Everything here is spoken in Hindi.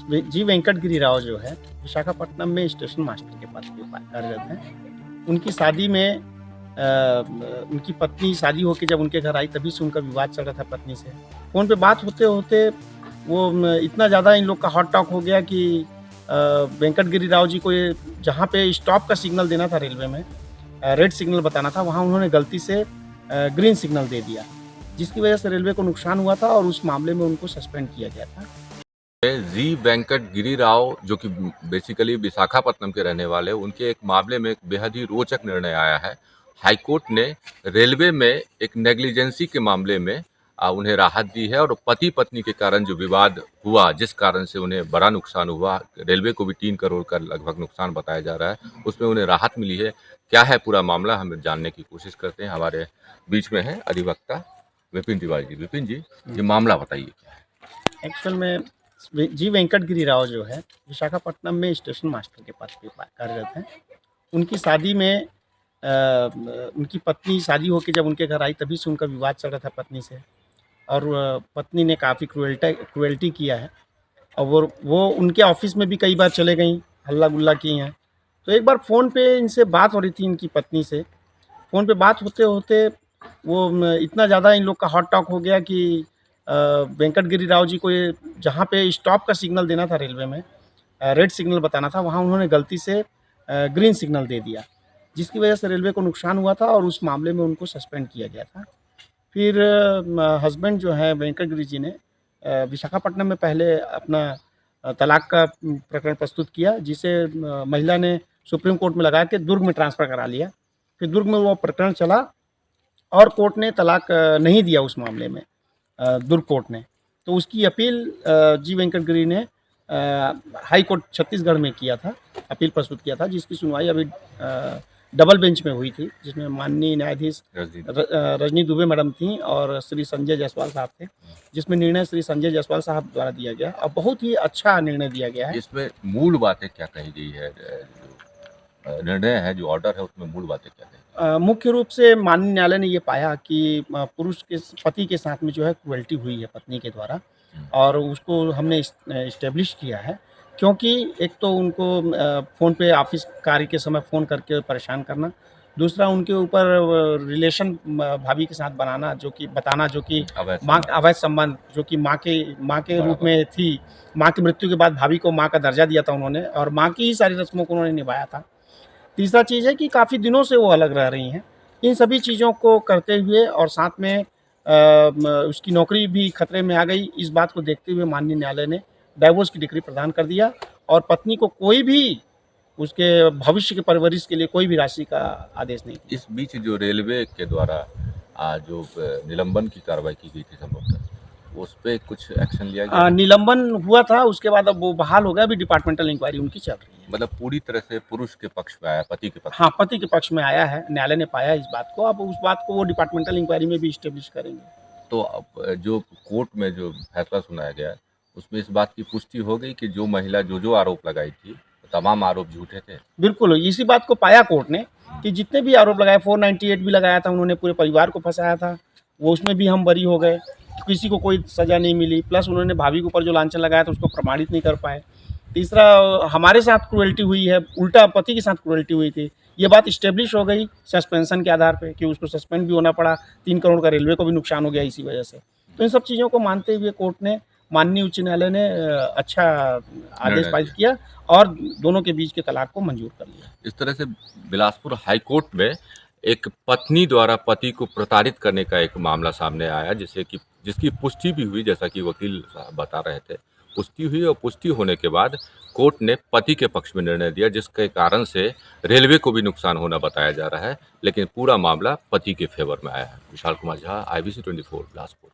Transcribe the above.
जी वेंकट गिरी राव जो है विशाखापट्टनम में स्टेशन मास्टर के पद पे कार्यरत हैं। उनकी शादी में उनकी पत्नी शादी होके जब उनके घर आई तभी से उनका विवाद चल रहा था पत्नी से। फ़ोन पे बात होते-होते वो इतना ज़्यादा इन लोग का हॉट टॉक हो गया कि वेंकट गिरी राव जी को ये जहाँ पे स्टॉप का सिग्नल देना था रेलवे में, रेड सिग्नल बताना था, वहाँ उन्होंने गलती से ग्रीन सिग्नल दे दिया, जिसकी वजह से रेलवे को नुकसान हुआ था और उस मामले में उनको सस्पेंड किया गया था। जी वेंकट गिरी राव जो कि बेसिकली विशाखापट्टनम के रहने वाले, उनके एक मामले में एक बेहद ही रोचक निर्णय आया है। हाईकोर्ट ने रेलवे में एक नेग्लिजेंसी के मामले में उन्हें राहत दी है और पति पत्नी के कारण जो विवाद हुआ, जिस कारण से उन्हें बड़ा नुकसान हुआ, रेलवे को भी 3 करोड़ का लगभग नुकसान बताया जा रहा है, उसमें उन्हें राहत मिली है। क्या है पूरा मामला, हम जानने की कोशिश करते हैं। हमारे बीच में है अधिवक्ता विपिन तिवारी जी। विपिन जी, ये मामला बताइए क्या है? एक्चुअल में जी वेंकट गिरी राव जो है विशाखापट्टनम में स्टेशन मास्टर के पद पे कार्यरत हैं। उनकी शादी में उनकी पत्नी शादी होके जब उनके घर आई तभी से उनका विवाद चल रहा था पत्नी से और पत्नी ने काफ़ी क्रुएल्टी किया है और वो उनके ऑफिस में भी कई बार चले गईं, हल्ला-गुल्ला की हैं। तो एक बार फ़ोन पे इनसे बात हो रही थी इनकी पत्नी से। फ़ोन पे बात होते-होते वो इतना ज़्यादा इन लोग का हॉट टॉक हो गया कि वेंकट गिरी राव जी को ये जहाँ पे स्टॉप का सिग्नल देना था रेलवे में, रेड सिग्नल बताना था, वहाँ उन्होंने गलती से ग्रीन सिग्नल दे दिया, जिसकी वजह से रेलवे को नुकसान हुआ था और उस मामले में उनको सस्पेंड किया गया था। फिर हस्बैंड जो है वेंकट गिरी जी ने विशाखापट्टनम में पहले अपना तलाक का प्रकरण प्रस्तुत किया, जिसे महिला ने सुप्रीम कोर्ट में लगा के दुर्ग में ट्रांसफ़र करा लिया। फिर दुर्ग में वो प्रकरण चला और कोर्ट ने तलाक नहीं दिया उस मामले में, दुर्ग कोर्ट ने। तो उसकी अपील जी वेंकट गिरी ने हाई कोर्ट छत्तीसगढ़ में किया था, अपील प्रस्तुत किया था, जिसकी सुनवाई अभी डबल बेंच में हुई थी, जिसमें माननीय न्यायाधीश रजनी दुबे मैडम थीं और श्री संजय जायसवाल साहब थे, जिसमें निर्णय श्री संजय जायसवाल साहब द्वारा दिया गया और बहुत ही अच्छा निर्णय दिया गया है। इसमें मूल बातें क्या कही गई है? जो निर्णय है, जो ऑर्डर है, उसमें मूल बातें क्या कही? मुख्य रूप से माननीय न्यायालय ने ये पाया कि पुरुष के पति के साथ में जो है क्रुएल्टी हुई है पत्नी के द्वारा और उसको हमने इस्टेब्लिश किया है, क्योंकि एक तो उनको फ़ोन पे ऑफिस कार्य के समय फ़ोन करके परेशान करना, दूसरा उनके ऊपर रिलेशन भाभी के साथ बनाना, जो कि बताना, जो कि अवैध संबंध जो कि माँ के रूप में थी। माँ की मृत्यु के बाद भाभी को माँ का दर्जा दिया था उन्होंने और माँ की ही सारी रस्मों को उन्होंने निभाया था। तीसरा चीज़ है कि काफ़ी दिनों से वो अलग रह रही हैं। इन सभी चीज़ों को करते हुए और साथ में उसकी नौकरी भी खतरे में आ गई, इस बात को देखते हुए माननीय न्यायालय ने डाइवोर्स की डिक्री प्रदान कर दिया और पत्नी को कोई भी उसके भविष्य के परवरिश के लिए कोई भी राशि का आदेश नहीं दिया। इस बीच जो रेलवे के द्वारा जो निलंबन की कार्रवाई की गई थी संभवतः, उस पे कुछ एक्शन लिया गया? निलंबन हुआ था, उसके बाद अब वो बहाल हो गया, अभी डिपार्टमेंटल इंक्वायरी उनकी चल रही है। मतलब पूरी तरह से पुरुष के पक्ष में आया, पति के पक्ष? हाँ, पति के पक्ष में आया है, न्यायालय ने पाया इस बात को, अब उस बात को वो डिपार्टमेंटल इंक्वायरी में भी इस्टेब्लिश करेंगे। तो अब जो कोर्ट में जो फैसला सुनाया गया, उसमें इस बात की पुष्टि हो गई कि जो महिला जो आरोप लगाई थी, तमाम आरोप झूठे थे? बिल्कुल, इसी बात को पाया कोर्ट ने कि जितने भी आरोप लगाए, 498 भी लगाया था उन्होंने, पूरे परिवार को फँसाया था, वो उसमें भी हम बरी हो गए, किसी को कोई सज़ा नहीं मिली, प्लस उन्होंने भाभी के ऊपर जो लांछन लगाया था उसको प्रमाणित नहीं कर पाए। तीसरा, हमारे साथ क्रुएल्टी हुई है, उल्टा पति के साथ क्रुएल्टी हुई थी, ये बात इस्टेब्लिश हो गई सस्पेंशन के आधार पे कि उसको सस्पेंड भी होना पड़ा, 3 करोड़ का रेलवे को भी नुकसान हो गया इसी वजह से। तो इन सब चीज़ों को मानते हुए कोर्ट ने, माननीय उच्च न्यायालय ने अच्छा आदेश पारित किया और दोनों के बीच के तलाक को मंजूर कर लिया। इस तरह से बिलासपुर हाई कोर्ट में एक पत्नी द्वारा पति को प्रताड़ित करने का एक मामला सामने आया, जिसकी पुष्टि भी हुई, जैसा कि वकील साहब बता रहे थे। पुष्टि हुई और पुष्टि होने के बाद कोर्ट ने पति के पक्ष में निर्णय दिया, जिसके कारण से रेलवे को भी नुकसान होना बताया जा रहा है, लेकिन पूरा मामला पति के फेवर में आया है। विशाल कुमार झा, IBC 24 बिलासपुर।